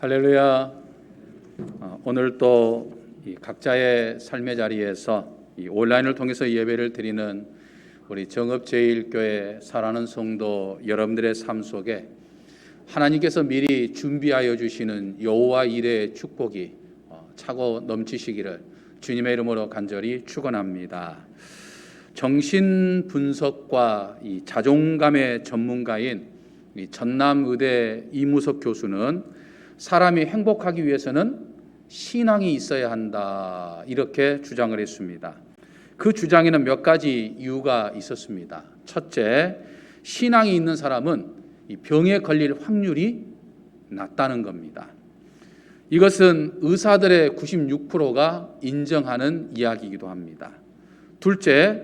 할렐루야. 오늘 또 각자의 삶의 자리에서 이 온라인을 통해서 예배를 드리는 우리 정읍제일교회 사랑하는 성도 여러분들의 삶 속에 하나님께서 미리 준비하여 주시는 여호와 일의 축복이 차고 넘치시기를 주님의 이름으로 간절히 축원합니다. 정신 분석과 이 자존감의 전문가인 이 전남의대 이무석 교수는 사람이 행복하기 위해서는 신앙이 있어야 한다, 이렇게 주장을 했습니다. 그 주장에는 몇 가지 이유가 있었습니다. 첫째, 신앙이 있는 사람은 이 병에 걸릴 확률이 낮다는 겁니다. 이것은 의사들의 96%가 인정하는 이야기이기도 합니다. 둘째,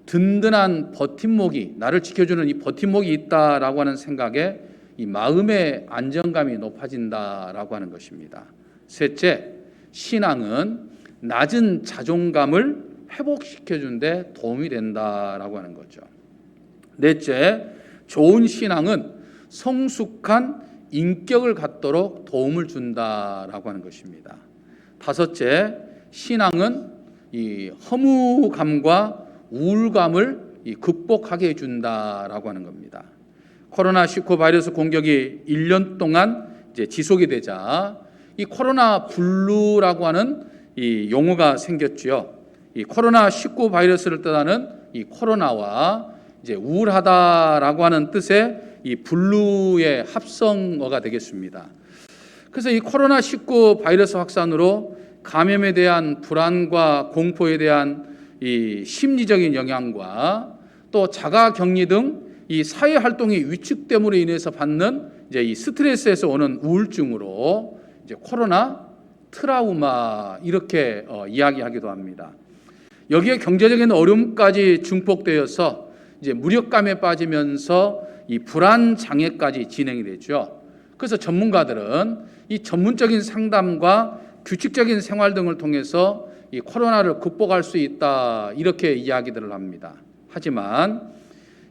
든든한 버팀목이, 나를 지켜주는 이 버팀목이 있다라고 하는 생각에 이 마음의 안정감이 높아진다라고 하는 것입니다. 셋째, 신앙은 낮은 자존감을 회복시켜준 데 도움이 된다라고 하는 거죠. 넷째, 좋은 신앙은 성숙한 인격을 갖도록 도움을 준다라고 하는 것입니다. 다섯째, 신앙은 이 허무감과 우울감을 극복하게 해준다라고 하는 겁니다. 코로나19 바이러스 공격이 1년 동안 이제 지속이 되자 이 코로나 블루라고 하는 이 용어가 생겼지요. 이 코로나19 바이러스를 뜻하는 이 코로나와 이제 우울하다라고 하는 뜻의 이 블루의 합성어가 되겠습니다. 그래서 이 코로나19 바이러스 확산으로 감염에 대한 불안과 공포에 대한 이 심리적인 영향과 또 자가격리 등 이 사회 활동이 위축됨으로 인해서 받는 이제 이 스트레스에서 오는 우울증으로 이제 코로나 트라우마, 이렇게 이야기하기도 합니다. 여기에 경제적인 어려움까지 증폭되어서 이제 무력감에 빠지면서 이 불안 장애까지 진행이 되죠. 그래서 전문가들은 이 전문적인 상담과 규칙적인 생활 등을 통해서 이 코로나를 극복할 수 있다, 이렇게 이야기들을 합니다. 하지만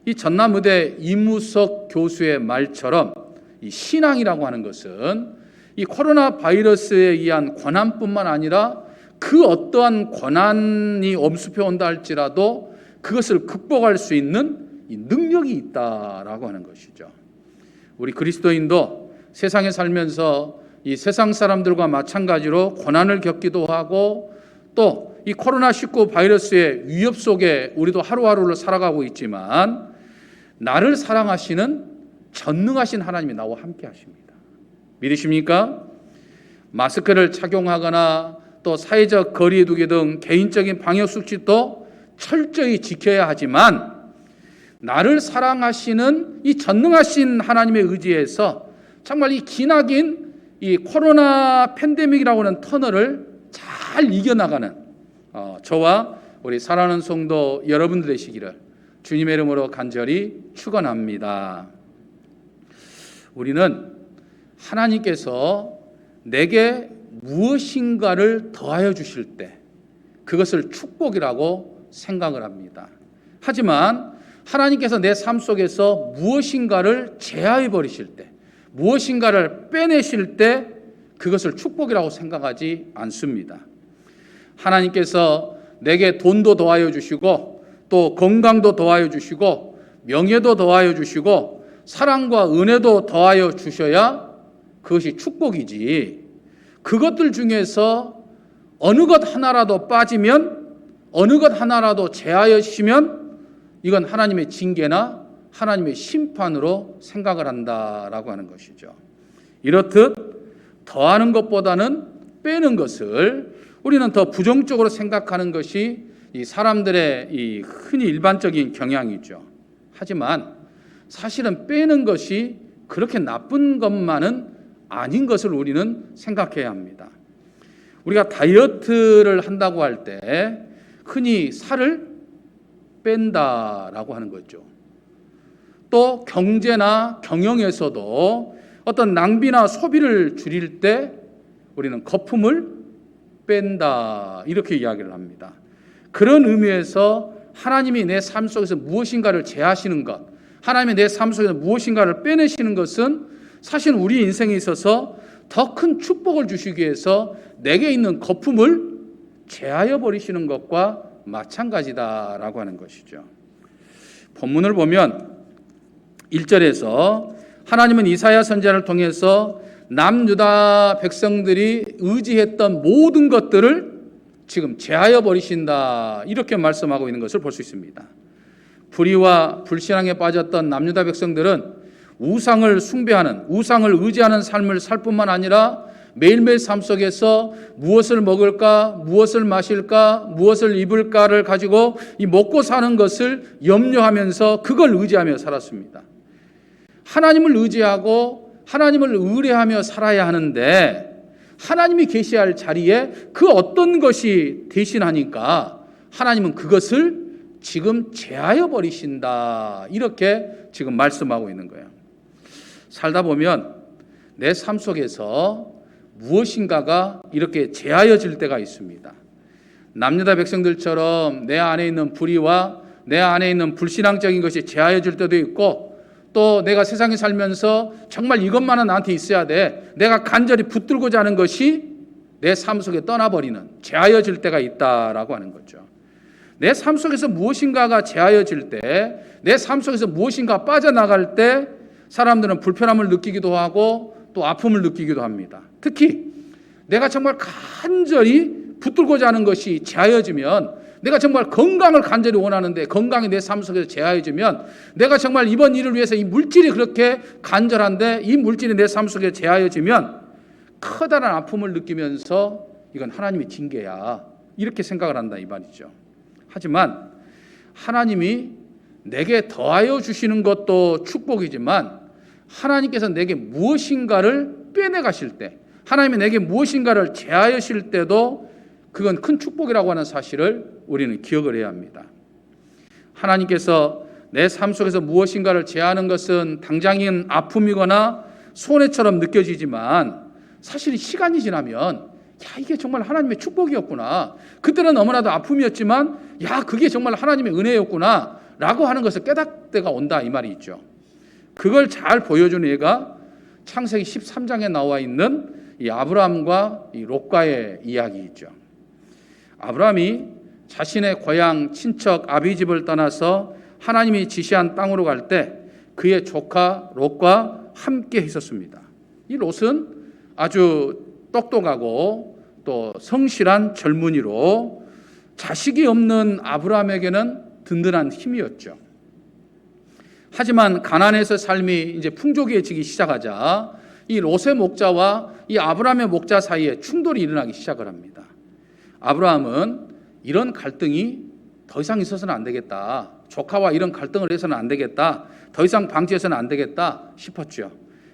이 전남의대 이무석 교수의 말처럼 이 신앙이라고 하는 것은 이 코로나 바이러스에 의한 고난뿐만 아니라 그 어떠한 고난이 엄습해 온다 할지라도 그것을 극복할 수 있는 이 능력이 있다라고 하는 것이죠. 우리 그리스도인도 세상에 살면서 이 세상 사람들과 마찬가지로 고난을 겪기도 하고 또 이 코로나19 바이러스의 위협 속에 우리도 하루하루를 살아가고 있지만 나를 사랑하시는 전능하신 하나님이 나와 함께 하십니다. 믿으십니까? 마스크를 착용하거나 또 사회적 거리 두기 등 개인적인 방역 수칙도 철저히 지켜야 하지만 나를 사랑하시는 이 전능하신 하나님의 의지에서 정말 이 기나긴 이 코로나 팬데믹이라고 하는 터널을 잘 이겨나가는 저와 우리 사랑하는 성도 여러분들 되시기를 주님의 이름으로 간절히 축원합니다. 우리는 하나님께서 내게 무엇인가를 더하여 주실 때 그것을 축복이라고 생각을 합니다. 하지만 하나님께서 내 삶 속에서 무엇인가를 제하해 버리실 때, 무엇인가를 빼내실 때 그것을 축복이라고 생각하지 않습니다. 하나님께서 내게 돈도 더하여 주시고 또 건강도 더하여 주시고 명예도 더하여 주시고 사랑과 은혜도 더하여 주셔야 그것이 축복이지, 그것들 중에서 어느 것 하나라도 빠지면, 어느 것 하나라도 제하여시면 이건 하나님의 징계나 하나님의 심판으로 생각을 한다라고 하는 것이죠. 이렇듯 더하는 것보다는 빼는 것을 우리는 더 부정적으로 생각하는 것이 이 사람들의 이 흔히 일반적인 경향이죠. 하지만 사실은 빼는 것이 그렇게 나쁜 것만은 아닌 것을 우리는 생각해야 합니다. 우리가 다이어트를 한다고 할 때 흔히 살을 뺀다라고 하는 거죠. 또 경제나 경영에서도 어떤 낭비나 소비를 줄일 때 우리는 거품을 뺀다, 이렇게 이야기를 합니다. 그런 의미에서 하나님이 내 삶 속에서 무엇인가를 제하시는 것, 하나님이 내 삶 속에서 무엇인가를 빼내시는 것은 사실 우리 인생에 있어서 더 큰 축복을 주시기 위해서 내게 있는 거품을 제하여 버리시는 것과 마찬가지다라고 하는 것이죠. 본문을 보면 1절에서 하나님은 이사야 선지자를 통해서 남유다 백성들이 의지했던 모든 것들을 지금 제하여 버리신다, 이렇게 말씀하고 있는 것을 볼 수 있습니다. 불의와 불신앙에 빠졌던 남유다 백성들은 우상을 숭배하는, 우상을 의지하는 삶을 살 뿐만 아니라 매일매일 삶 속에서 무엇을 먹을까, 무엇을 마실까, 무엇을 입을까를 가지고 이 먹고 사는 것을 염려하면서 그걸 의지하며 살았습니다. 하나님을 의지하고 하나님을 의뢰하며 살아야 하는데 하나님이 계시할 자리에 그 어떤 것이 대신하니까 하나님은 그것을 지금 제하여 버리신다, 이렇게 지금 말씀하고 있는 거예요. 살다 보면 내 삶 속에서 무엇인가가 이렇게 제하여질 때가 있습니다. 남유다 백성들처럼 내 안에 있는 불의와 내 안에 있는 불신앙적인 것이 제하여질 때도 있고, 또 내가 세상에 살면서 정말 이것만은 나한테 있어야 돼, 내가 간절히 붙들고자 하는 것이 내 삶 속에 떠나버리는, 제하여질 때가 있다라고 하는 거죠. 내 삶 속에서 무엇인가가 제하여질 때, 내 삶 속에서 무엇인가 빠져나갈 때 사람들은 불편함을 느끼기도 하고 또 아픔을 느끼기도 합니다. 특히 내가 정말 간절히 붙들고자 하는 것이 제하여지면, 내가 정말 건강을 간절히 원하는데 건강이 내 삶 속에서 제하여지면, 내가 정말 이번 일을 위해서 이 물질이 그렇게 간절한데 이 물질이 내 삶 속에 제하여지면 커다란 아픔을 느끼면서 이건 하나님의 징계야, 이렇게 생각을 한다 이 말이죠. 하지만 하나님이 내게 더하여 주시는 것도 축복이지만 하나님께서 내게 무엇인가를 빼내가실 때, 하나님이 내게 무엇인가를 제하여실 때도 그건 큰 축복이라고 하는 사실을 우리는 기억을 해야 합니다. 하나님께서 내 삶 속에서 무엇인가를 제하는 것은 당장인 아픔이거나 손해처럼 느껴지지만 사실 시간이 지나면 이게 정말 하나님의 축복이었구나, 그때는 너무나도 아픔이었지만 그게 정말 하나님의 은혜였구나 라고 하는 것을 깨닫을 때가 온다 이 말이 있죠. 그걸 잘 보여주는 예가 창세기 13장에 나와 있는 이 아브라함과 이 롯과의 이야기이죠. 아브라함이 자신의 고향 친척 아비집을 떠나서 하나님이 지시한 땅으로 갈 때 그의 조카 롯과 함께 있었습니다. 이 롯은 아주 똑똑하고 또 성실한 젊은이로 자식이 없는 아브라함에게는 든든한 힘이었죠. 하지만 가나안에서 삶이 이제 풍족해지기 시작하자 이 롯의 목자와 이 아브라함의 목자 사이에 충돌이 일어나기 시작을 합니다. 아브라함은 이런 갈등이 더 이상 있어서는 안 되겠다, 조카와 이런 갈등을 해서는 안 되겠다, 더 이상 방치해서는 안 되겠다 싶었죠.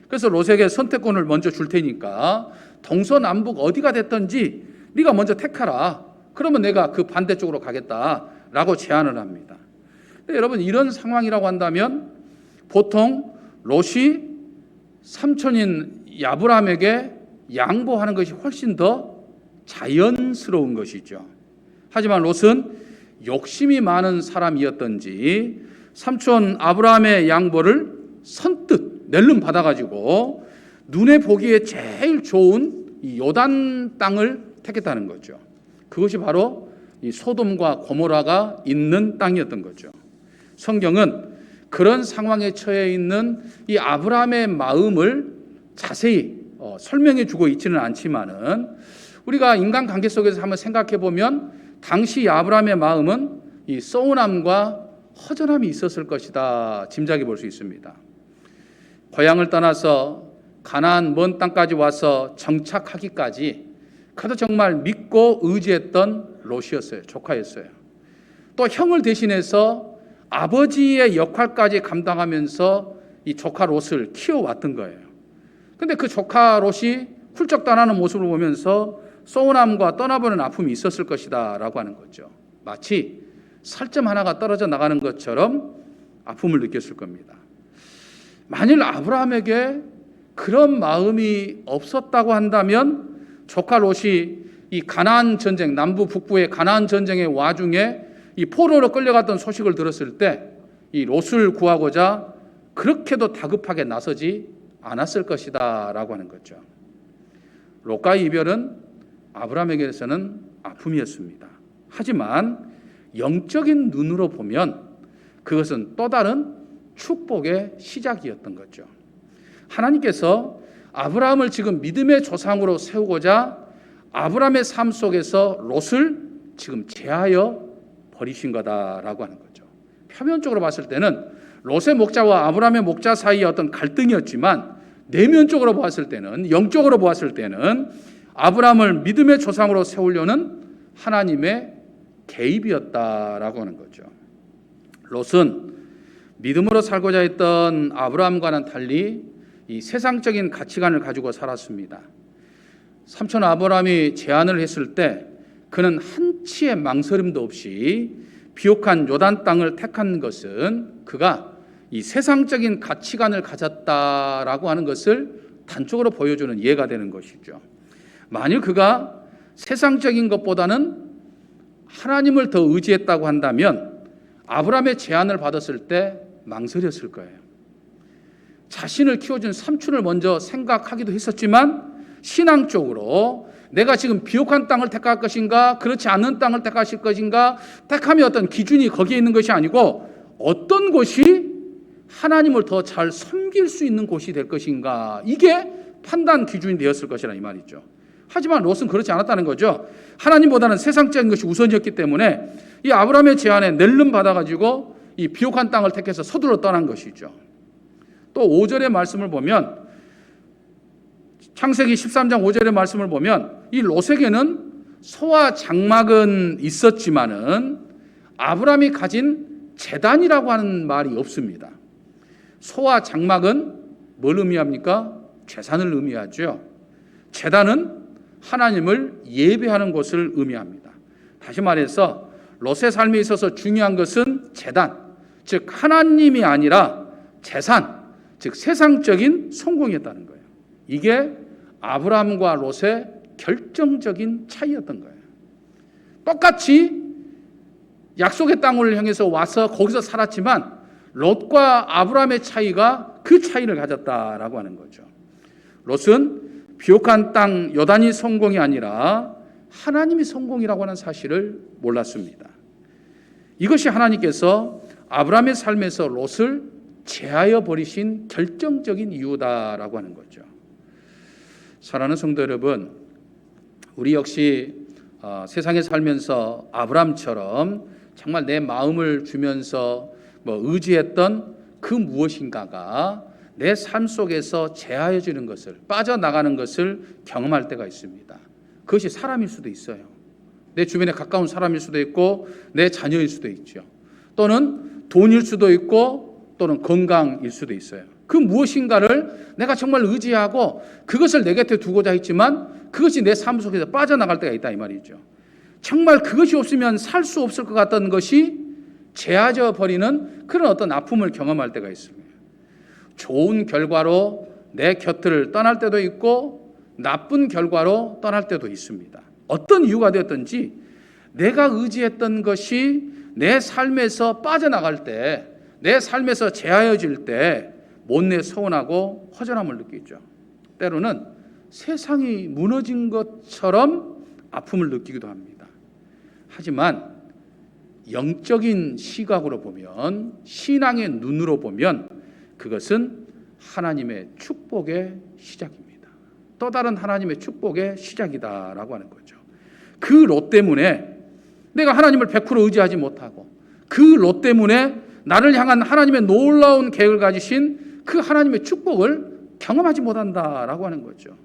그래서 롯에게 선택권을 먼저 줄 테니까 동서남북 어디가 됐든지 네가 먼저 택하라, 그러면 내가 그 반대쪽으로 가겠다라고 제안을 합니다. 여러분, 이런 상황이라고 한다면 보통 롯이 삼촌인 아브라함에게 양보하는 것이 훨씬 더 자연스러운 것이죠. 하지만 롯은 욕심이 많은 사람이었던지 삼촌 아브라함의 양보를 선뜻 낼름 받아가지고 눈에 보기에 제일 좋은 이 요단 땅을 택했다는 거죠. 그것이 바로 이 소돔과 고모라가 있는 땅이었던 거죠. 성경은 그런 상황에 처해 있는 이 아브라함의 마음을 자세히 설명해 주고 있지는 않지만은 우리가 인간관계 속에서 한번 생각해 보면 당시 아브라함의 마음은 이 서운함과 허전함이 있었을 것이다 짐작해 볼 수 있습니다. 고향을 떠나서 가나안 먼 땅까지 와서 정착하기까지 그도 정말 믿고 의지했던 롯이었어요. 조카였어요. 또 형을 대신해서 아버지의 역할까지 감당하면서 이 조카 롯을 키워왔던 거예요. 근데 그 조카 롯이 훌쩍 떠나는 모습을 보면서 서운함과 떠나보는 아픔이 있었을 것이다 라고 하는 거죠. 마치 살점 하나가 떨어져 나가는 것처럼 아픔을 느꼈을 겁니다. 만일 아브라함에게 그런 마음이 없었다고 한다면 조카 롯이 이 가나안 전쟁, 남부 북부의 가나안 전쟁의 와중에 이 포로로 끌려갔던 소식을 들었을 때 이 롯을 구하고자 그렇게도 다급하게 나서지 않았을 것이다 라고 하는 거죠. 롯과의 이별은 아브라함에게서는 아픔이었습니다. 하지만 영적인 눈으로 보면 그것은 또 다른 축복의 시작이었던 거죠. 하나님께서 아브라함을 지금 믿음의 조상으로 세우고자 아브라함의 삶 속에서 롯을 지금 제하여 버리신 거다라고 하는 거죠. 표면적으로 봤을 때는 롯의 목자와 아브라함의 목자 사이의 어떤 갈등이었지만 내면적으로 보았을 때는, 영적으로 보았을 때는 아브라함을 믿음의 조상으로 세우려는 하나님의 개입이었다라고 하는 거죠. 롯은 믿음으로 살고자 했던 아브라함과는 달리 이 세상적인 가치관을 가지고 살았습니다. 삼촌 아브라함이 제안을 했을 때 그는 한치의 망설임도 없이 비옥한 요단 땅을 택한 것은 그가 이 세상적인 가치관을 가졌다라고 하는 것을 단적으로 보여주는 예가 되는 것이죠. 만일 그가 세상적인 것보다는 하나님을 더 의지했다고 한다면 아브라함의 제안을 받았을 때 망설였을 거예요. 자신을 키워준 삼촌을 먼저 생각하기도 했었지만 신앙적으로 내가 지금 비옥한 땅을 택할 것인가 그렇지 않은 땅을 택하실 것인가 택함의 어떤 기준이 거기에 있는 것이 아니고 어떤 곳이 하나님을 더 잘 섬길 수 있는 곳이 될 것인가 이게 판단 기준이 되었을 것이라 이 말이죠. 하지만 롯은 그렇지 않았다는 거죠. 하나님보다는 세상적인 것이 우선이었기 때문에 이 아브라함의 제안에 낼름 받아가지고 이 비옥한 땅을 택해서 서둘러 떠난 것이죠. 또 5절의 말씀을 보면 창세기 13장 5절의 말씀을 보면 이 롯에게는 소와 장막은 있었지만은 아브라함이 가진 제단이라고 하는 말이 없습니다. 소와 장막은 뭘 의미합니까? 제산을 의미하죠. 제단은 하나님을 예배하는 것을 의미합니다. 다시 말해서 롯의 삶에 있어서 중요한 것은 제단, 즉 하나님이 아니라 제산, 즉 세상적인 성공이었다는 거예요. 이게 아브라함과 롯의 결정적인 차이였던 거예요. 똑같이 약속의 땅을 향해서 와서 거기서 살았지만 롯과 아브라함의 차이가 그 차이를 가졌다라고 하는 거죠. 롯은 비옥한 땅 요단이 성공이 아니라 하나님이 성공이라고 하는 사실을 몰랐습니다. 이것이 하나님께서 아브라함의 삶에서 롯을 제하여 버리신 결정적인 이유다라고 하는 거죠. 사랑하는 성도 여러분, 우리 역시 세상에 살면서 아브라함처럼 정말 내 마음을 주면서 의지했던 그 무엇인가가 내 삶 속에서 제하여지는 것을, 빠져나가는 것을 경험할 때가 있습니다. 그것이 사람일 수도 있어요. 내 주변에 가까운 사람일 수도 있고 내 자녀일 수도 있죠. 또는 돈일 수도 있고 또는 건강일 수도 있어요. 그 무엇인가를 내가 정말 의지하고 그것을 내 곁에 두고자 했지만 그것이 내 삶 속에서 빠져나갈 때가 있다 이 말이죠. 정말 그것이 없으면 살 수 없을 것 같던 것이 제하져 버리는 그런 어떤 아픔을 경험할 때가 있습니다. 좋은 결과로 내 곁을 떠날 때도 있고 나쁜 결과로 떠날 때도 있습니다. 어떤 이유가 되었든지 내가 의지했던 것이 내 삶에서 빠져나갈 때, 내 삶에서 제하여질 때 못내 서운하고 허전함을 느끼죠. 때로는 세상이 무너진 것처럼 아픔을 느끼기도 합니다. 하지만 영적인 시각으로 보면, 신앙의 눈으로 보면 그것은 하나님의 축복의 시작입니다. 또 다른 하나님의 축복의 시작이다라고 하는 거죠. 그 롯 때문에 내가 하나님을 100% 의지하지 못하고 그 롯 때문에 나를 향한 하나님의 놀라운 계획을 가지신 그 하나님의 축복을 경험하지 못한다라고 하는 거죠.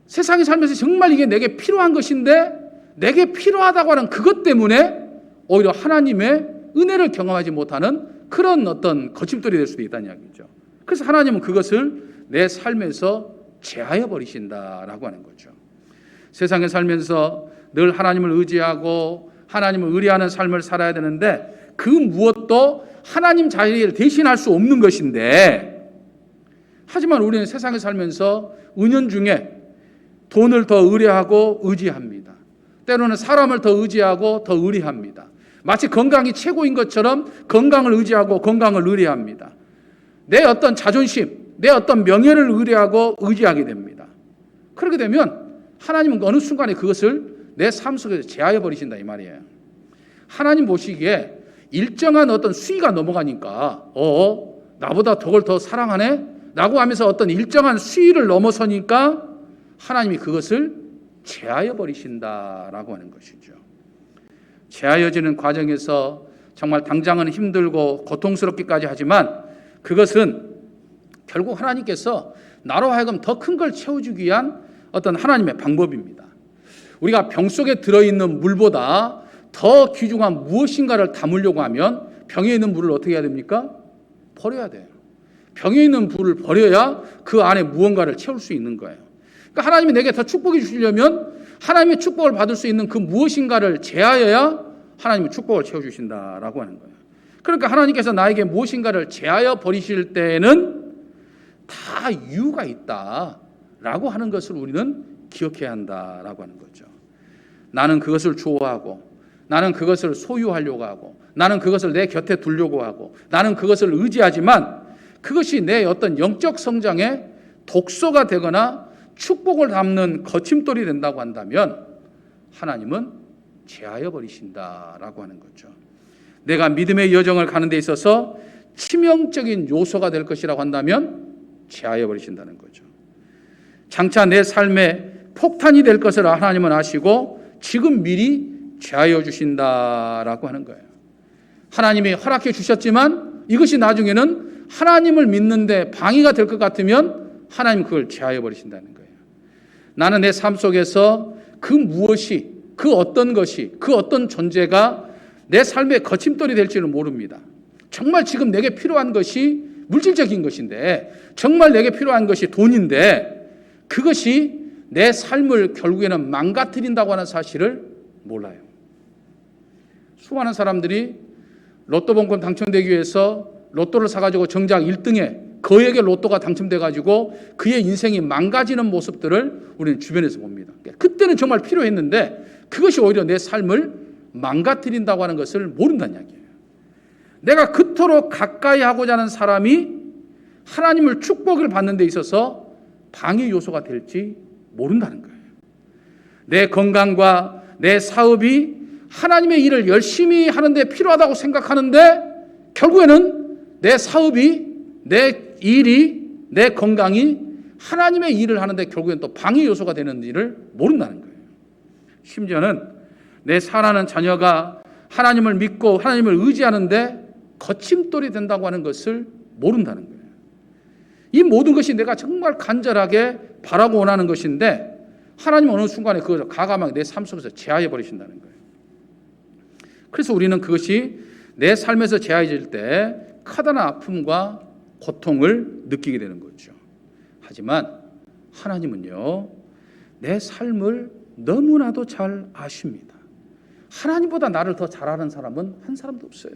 세상에 살면서 정말 이게 내게 필요한 것인데 내게 필요하다고 하는 그것 때문에 오히려 하나님의 은혜를 경험하지 못하는 그런 어떤 거침돌이 될 수도 있다는 이야기죠. 그래서 하나님은 그것을 내 삶에서 제하여 버리신다라고 하는 거죠. 세상에 살면서 늘 하나님을 의지하고 하나님을 의뢰하는 삶을 살아야 되는데 그 무엇도 하나님 자리를 대신할 수 없는 것인데, 하지만 우리는 세상에 살면서 은연중에 돈을 더 의뢰하고 의지합니다. 때로는 사람을 더 의지하고 더 의뢰합니다. 마치 건강이 최고인 것처럼 건강을 의지하고 건강을 의뢰합니다. 내 어떤 자존심, 내 어떤 명예를 의뢰하고 의지하게 됩니다. 그렇게 되면 하나님은 어느 순간에 그것을 내 삶 속에서 제하여 버리신다 이 말이에요. 하나님 보시기에 일정한 어떤 수위가 넘어가니까 나보다 저걸 더 사랑하네? 라고 하면서 어떤 일정한 수위를 넘어서니까 하나님이 그것을 제하여 버리신다라고 하는 것이죠. 제하여지는 과정에서 정말 당장은 힘들고 고통스럽기까지 하지만 그것은 결국 하나님께서 나로 하여금 더 큰 걸 채워주기 위한 어떤 하나님의 방법입니다. 우리가 병 속에 들어있는 물보다 더 귀중한 무엇인가를 담으려고 하면 병에 있는 물을 어떻게 해야 됩니까? 버려야 돼요. 병에 있는 물을 버려야 그 안에 무언가를 채울 수 있는 거예요. 그러니까 하나님이 내게 더 축복해 주시려면 하나님의 축복을 받을 수 있는 그 무엇인가를 제하여야 하나님의 축복을 채워주신다라고 하는 거예요. 그러니까 하나님께서 나에게 무엇인가를 제하여 버리실 때에는 다 이유가 있다라고 하는 것을 우리는 기억해야 한다라고 하는 거죠. 나는 그것을 좋아하고 나는 그것을 소유하려고 하고 나는 그것을 내 곁에 두려고 하고 나는 그것을 의지하지만 그것이 내 어떤 영적 성장의 독소가 되거나 축복을 담는 거침돌이 된다고 한다면 하나님은 제하여 버리신다라고 하는 거죠. 내가 믿음의 여정을 가는 데 있어서 치명적인 요소가 될 것이라고 한다면 제하여 버리신다는 거죠. 장차 내 삶에 폭탄이 될 것을 하나님은 아시고 지금 미리 제하여 주신다라고 하는 거예요. 하나님이 허락해 주셨지만 이것이 나중에는 하나님을 믿는데 방해가 될 것 같으면 하나님 그걸 제하여 버리신다는 거예요. 나는 내 삶 속에서 그 무엇이, 그 어떤 것이, 그 어떤 존재가 내 삶의 거침돌이 될지는 모릅니다. 정말 지금 내게 필요한 것이 물질적인 것인데 정말 내게 필요한 것이 돈인데 그것이 내 삶을 결국에는 망가뜨린다고 하는 사실을 몰라요. 수많은 사람들이 로또 번권 당첨되기 위해서 로또를 사가지고 정작 1등에 그에게 로또가 당첨돼가지고 그의 인생이 망가지는 모습들을 우리는 주변에서 봅니다. 그때는 정말 필요했는데 그것이 오히려 내 삶을 망가뜨린다고 하는 것을 모른다는 이야기예요. 내가 그토록 가까이 하고자 하는 사람이 하나님을 축복을 받는 데 있어서 방해 요소가 될지 모른다는 거예요. 내 건강과 내 사업이 하나님의 일을 열심히 하는데 필요하다고 생각하는데 결국에는 내 사업이, 내 일이, 내 건강이 하나님의 일을 하는데 결국엔 또 방해 요소가 되는 일을 모른다는 거예요. 심지어는 내 사랑하는 자녀가 하나님을 믿고 하나님을 의지하는데 거침돌이 된다고 하는 것을 모른다는 거예요. 이 모든 것이 내가 정말 간절하게 바라고 원하는 것인데 하나님은 어느 순간에 그것을 가감하게 내 삶 속에서 제하해 버리신다는 거예요. 그래서 우리는 그것이 내 삶에서 제하해질 때 커다란 아픔과 고통을 느끼게 되는 거죠. 하지만 하나님은요, 내 삶을 너무나도 잘 아십니다. 하나님보다 나를 더 잘 아는 사람은 한 사람도 없어요.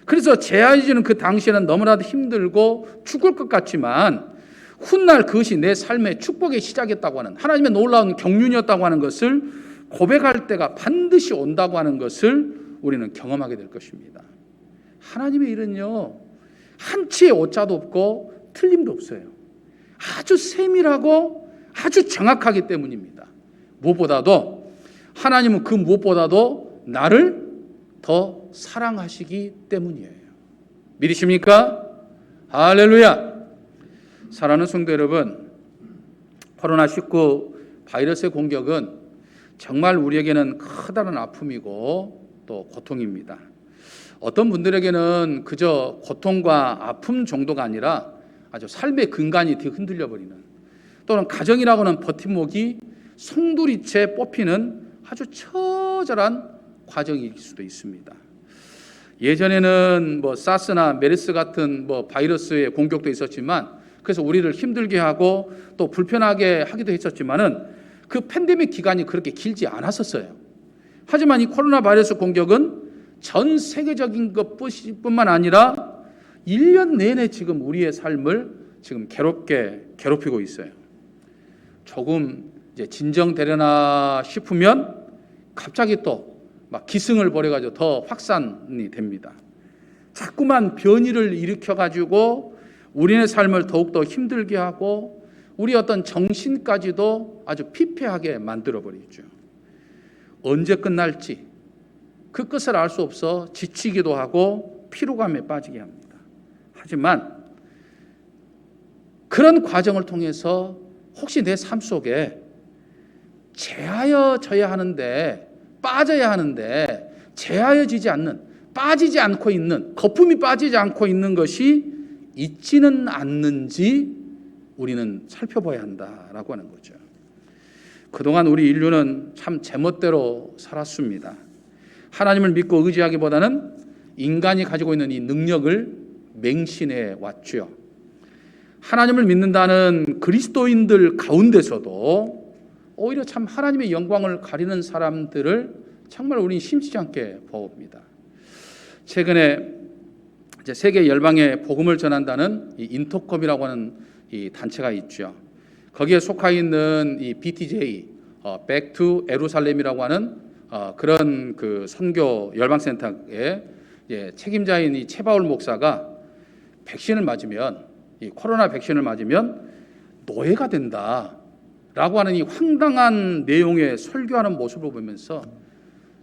그래서 제하해지는 그 당시에는 너무나도 힘들고 죽을 것 같지만 훗날 그것이 내 삶의 축복의 시작이었다고 하는 하나님의 놀라운 경륜이었다고 하는 것을 고백할 때가 반드시 온다고 하는 것을 우리는 경험하게 될 것입니다. 하나님의 일은요, 한치의 오차도 없고 틀림도 없어요. 아주 세밀하고 아주 정확하기 때문입니다. 무엇보다도 하나님은 그 무엇보다도 나를 더 사랑하시기 때문이에요. 믿으십니까? 할렐루야. 사랑하는 성도 여러분, 코로나19 바이러스의 공격은 정말 우리에게는 커다란 아픔이고 또 고통입니다. 어떤 분들에게는 그저 고통과 아픔 정도가 아니라 아주 삶의 근간이 흔들려 버리는, 또는 가정이라고는 버팀목이 송두리째 뽑히는 아주 처절한 과정일 수도 있습니다. 예전에는 사스나 메르스 같은 바이러스의 공격도 있었지만 그래서 우리를 힘들게 하고 또 불편하게 하기도 했었지만은 그 팬데믹 기간이 그렇게 길지 않았었어요. 하지만 이 코로나 바이러스 공격은 전 세계적인 것뿐만 아니라 1년 내내 지금 우리의 삶을 지금 괴롭히고 있어요. 조금 이제 진정되려나 싶으면 갑자기 또 막 기승을 벌여가지고 더 확산이 됩니다. 자꾸만 변이를 일으켜가지고 우리의 삶을 더욱더 힘들게 하고 우리 어떤 정신까지도 아주 피폐하게 만들어버리죠. 언제 끝날지 그 끝을 알 수 없어 지치기도 하고 피로감에 빠지게 합니다. 하지만 그런 과정을 통해서 혹시 내 삶 속에 제하여져야 하는데 빠져야 하는데 제하여지지 않는, 빠지지 않고 있는, 거품이 빠지지 않고 있는 것이 있지는 않는지 우리는 살펴봐야 한다라고 하는 거죠. 그동안 우리 인류는 참 제멋대로 살았습니다. 하나님을 믿고 의지하기보다는 인간이 가지고 있는 이 능력을 맹신해 왔죠. 하나님을 믿는다는 그리스도인들 가운데서도 오히려 참 하나님의 영광을 가리는 사람들을 정말 우리는 심치지 않게 봅니다. 최근에 이제 세계 열방에 복음을 전한다는 이 인터컴이라고 하는 이 단체가 있죠. 거기에 속하 있는 이 BTJ, Back to 예루살렘이라고 하는 그런 그 선교 열방센터의 책임자인 이 최바울 목사가 백신을 맞으면, 이 코로나 백신을 맞으면 노예가 된다라고 하는 이 황당한 내용의 설교하는 모습을 보면서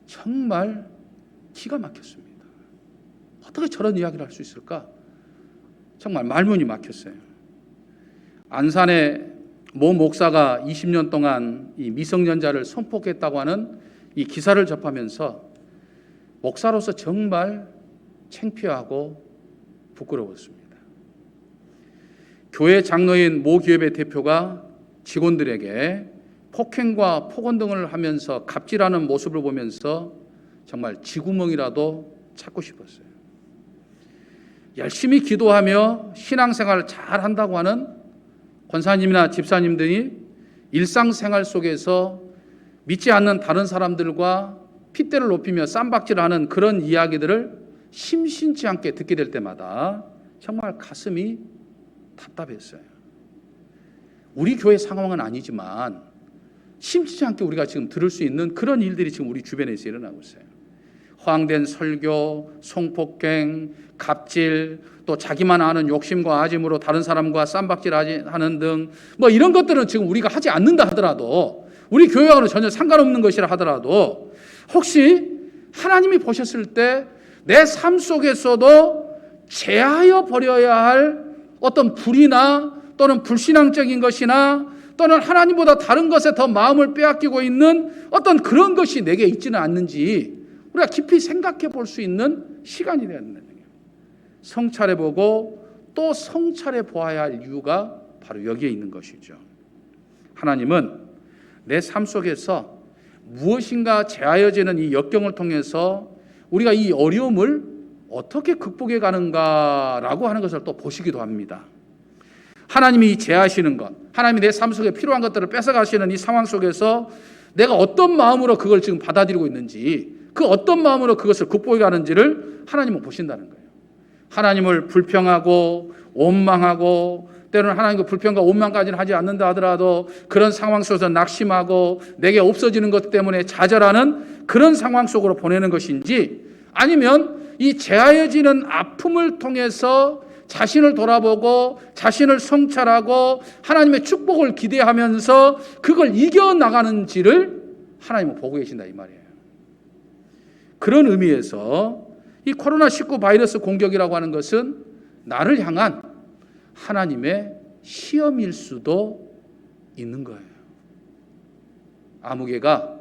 정말 기가 막혔습니다. 어떻게 저런 이야기를 할 수 있을까? 정말 말문이 막혔어요. 안산의 모 목사가 20년 동안 이 미성년자를 성폭했다고 하는 이 기사를 접하면서 목사로서 정말 창피하고 부끄러웠습니다. 교회 장로인 모 기업의 대표가 직원들에게 폭행과 폭언 등을 하면서 갑질하는 모습을 보면서 정말 쥐구멍이라도 찾고 싶었어요. 열심히 기도하며 신앙생활을 잘 한다고 하는 권사님이나 집사님들이 일상생활 속에서 믿지 않는 다른 사람들과 핏대를 높이며 쌈박질을 하는 그런 이야기들을 심심치 않게 듣게 될 때마다 정말 가슴이 답답했어요. 우리 교회 상황은 아니지만 심심치 않게 우리가 지금 들을 수 있는 그런 일들이 지금 우리 주변에서 일어나고 있어요. 허황된 설교, 성폭행, 갑질, 또 자기만 아는 욕심과 아짐으로 다른 사람과 쌈박질하는 등 뭐 이런 것들은 지금 우리가 하지 않는다 하더라도, 우리 교회와는 전혀 상관없는 것이라 하더라도 혹시 하나님이 보셨을 때 내 삶 속에서도 제하여 버려야 할 어떤 불이나 또는 불신앙적인 것이나 또는 하나님보다 다른 것에 더 마음을 빼앗기고 있는 어떤 그런 것이 내게 있지는 않는지 우리가 깊이 생각해 볼 수 있는 시간이 되었는 거예요. 성찰해 보고 또 성찰해 보아야 할 이유가 바로 여기에 있는 것이죠. 하나님은 내 삶 속에서 무엇인가 제하여지는 이 역경을 통해서 우리가 이 어려움을 어떻게 극복해 가는가라고 하는 것을 또 보시기도 합니다. 하나님이 제하시는 것, 하나님이 내 삶 속에 필요한 것들을 뺏어가시는 이 상황 속에서 내가 어떤 마음으로 그걸 지금 받아들이고 있는지, 그 어떤 마음으로 그것을 극복해 가는지를 하나님은 보신다는 거예요. 하나님을 불평하고 원망하고 때로는 하나님과 불평과 원망까지는 하지 않는다 하더라도 그런 상황 속에서 낙심하고 내게 없어지는 것 때문에 좌절하는 그런 상황 속으로 보내는 것인지, 아니면 이 제하여지는 아픔을 통해서 자신을 돌아보고 자신을 성찰하고 하나님의 축복을 기대하면서 그걸 이겨나가는지를 하나님은 보고 계신다 이 말이에요. 그런 의미에서 이 코로나19 바이러스 공격이라고 하는 것은 나를 향한 하나님의 시험일 수도 있는 거예요. 아무개가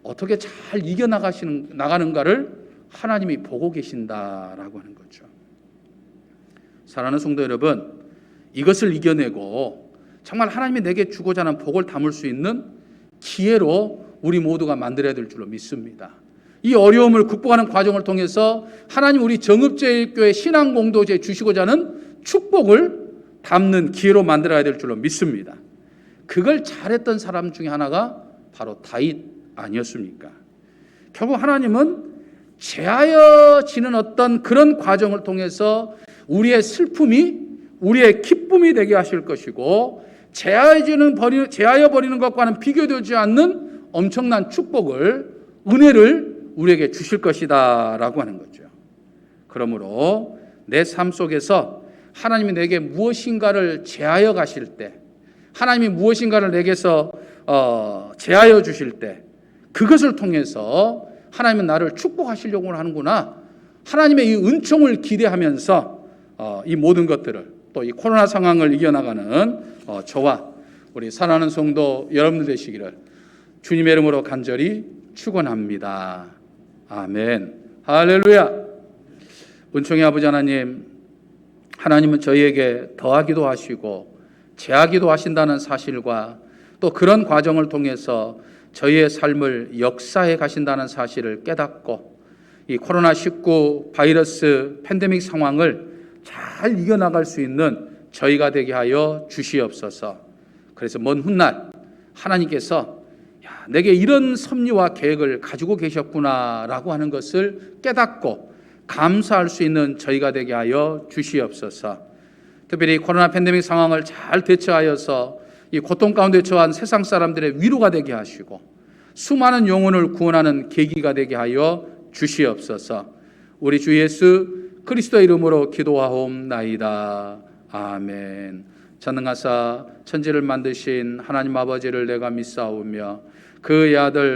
어떻게 잘 이겨나가는가를 하나님이 보고 계신다라고 하는 거죠. 사랑하는 성도 여러분, 이것을 이겨내고 정말 하나님이 내게 주고자 하는 복을 담을 수 있는 기회로 우리 모두가 만들어야 될 줄로 믿습니다. 이 어려움을 극복하는 과정을 통해서 하나님 우리 정읍제일교회 신앙공동체에 주시고자 하는 축복을 담는 기회로 만들어야 될 줄로 믿습니다. 그걸 잘했던 사람 중에 하나가 바로 다윗 아니었습니까? 결국 하나님은 제하여지는 어떤 그런 과정을 통해서 우리의 슬픔이 우리의 기쁨이 되게 하실 것이고, 제하여 버리는 것과는 비교되지 않는 엄청난 축복을, 은혜를 우리에게 주실 것이다 라고 하는 거죠. 그러므로 내 삶 속에서 하나님이 내게 무엇인가를 제하여 가실 때, 하나님이 무엇인가를 내게서 제하여 주실 때 그것을 통해서 하나님은 나를 축복하시려고 하는구나. 하나님의 이 은총을 기대하면서 이 모든 것들을 또 이 코로나 상황을 이겨나가는 저와 우리 사랑하는 성도 여러분들 되시기를 주님의 이름으로 간절히 축원합니다. 아멘. 할렐루야. 은총의 아버지 하나님, 하나님은 저희에게 더하기도 하시고 제하기도 하신다는 사실과 또 그런 과정을 통해서 저희의 삶을 역사해 가신다는 사실을 깨닫고 이 코로나19 바이러스 팬데믹 상황을 잘 이겨나갈 수 있는 저희가 되게 하여 주시옵소서. 그래서 먼 훗날 하나님께서 내게 이런 섭리와 계획을 가지고 계셨구나라고 하는 것을 깨닫고 감사할 수 있는 저희가 되게 하여 주시옵소서. 특별히 코로나 팬데믹 상황을 잘 대처하여서 이 고통 가운데 처한 세상 사람들의 위로가 되게 하시고 수많은 영혼을 구원하는 계기가 되게 하여 주시옵소서. 우리 주 예수 그리스도의 이름으로 기도하옵나이다. 아멘. 전능하사 천지를 만드신 하나님 아버지를 내가 믿사오며 그의 아들